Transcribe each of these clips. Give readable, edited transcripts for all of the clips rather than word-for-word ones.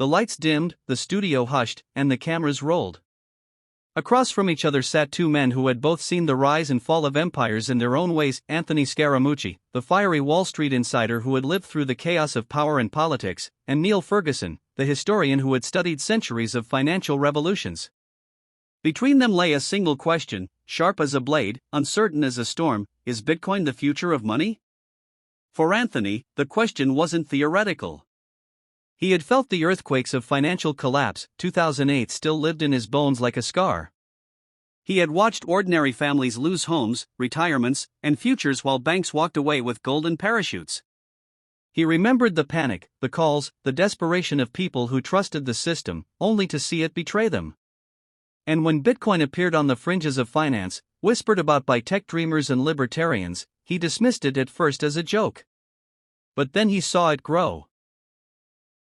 the lights dimmed, the studio hushed, and the cameras rolled. Across from each other sat two men who had both seen the rise and fall of empires in their own ways: Anthony Scaramucci, the fiery Wall Street insider who had lived through the chaos of power and politics, and Niall Ferguson, the historian who had studied centuries of financial revolutions. Between them lay a single question, sharp as a blade, uncertain as a storm: is Bitcoin the future of money? For Anthony, the question wasn't theoretical. He had felt the earthquakes of financial collapse. 2008 still lived in his bones like a scar. He had watched ordinary families lose homes, retirements, and futures while banks walked away with golden parachutes. He remembered the panic, the calls, the desperation of people who trusted the system, only to see it betray them. And when Bitcoin appeared on the fringes of finance, whispered about by tech dreamers and libertarians, he dismissed it at first as a joke. But then he saw it grow.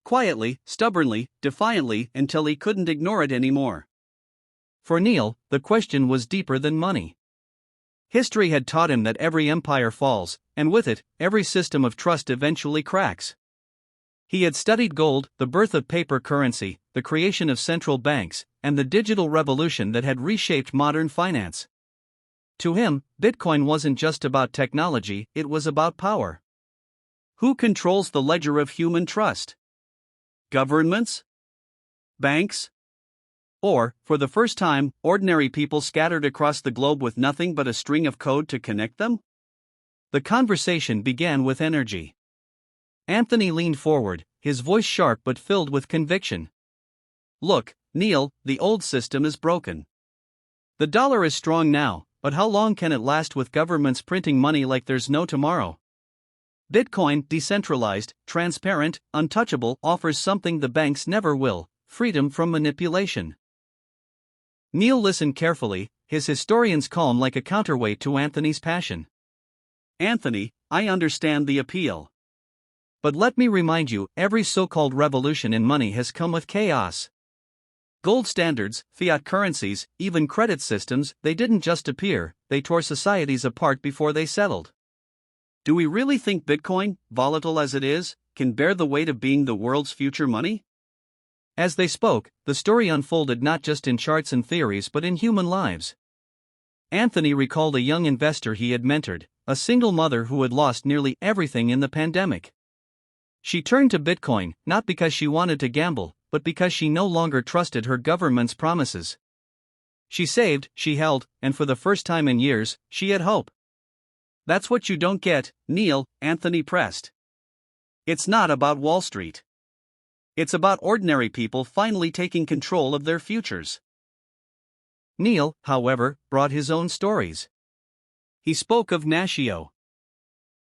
Quietly, stubbornly, defiantly, until he couldn't ignore it anymore. For Niall, the question was deeper than money. History had taught him that every empire falls, and with it, every system of trust eventually cracks. He had studied gold, the birth of paper currency, the creation of central banks, and the digital revolution that had reshaped modern finance. To him, Bitcoin wasn't just about technology, it was about power. Who controls the ledger of human trust? Governments? Banks? Or, for the first time, ordinary people scattered across the globe with nothing but a string of code to connect them? The conversation began with energy. Anthony leaned forward, his voice sharp but filled with conviction. Look, Niall, the old system is broken. The dollar is strong now, but how long can it last with governments printing money like there's no tomorrow? Bitcoin, decentralized, transparent, untouchable, offers something the banks never will: freedom from manipulation. Niall listened carefully, his historian's calm like a counterweight to Anthony's passion. Anthony, I understand the appeal. But let me remind you, every so-called revolution in money has come with chaos. Gold standards, fiat currencies, even credit systems, they didn't just appear, they tore societies apart before they settled. Do we really think Bitcoin, volatile as it is, can bear the weight of being the world's future money? As they spoke, the story unfolded not just in charts and theories but in human lives. Anthony recalled a young investor he had mentored, a single mother who had lost nearly everything in the pandemic. She turned to Bitcoin, not because she wanted to gamble, but because she no longer trusted her government's promises. She saved, she held, and for the first time in years, she had hope. That's what you don't get, Niall, Anthony pressed. It's not about Wall Street. It's about ordinary people finally taking control of their futures. Niall, however, brought his own stories. He spoke of 𝗕cie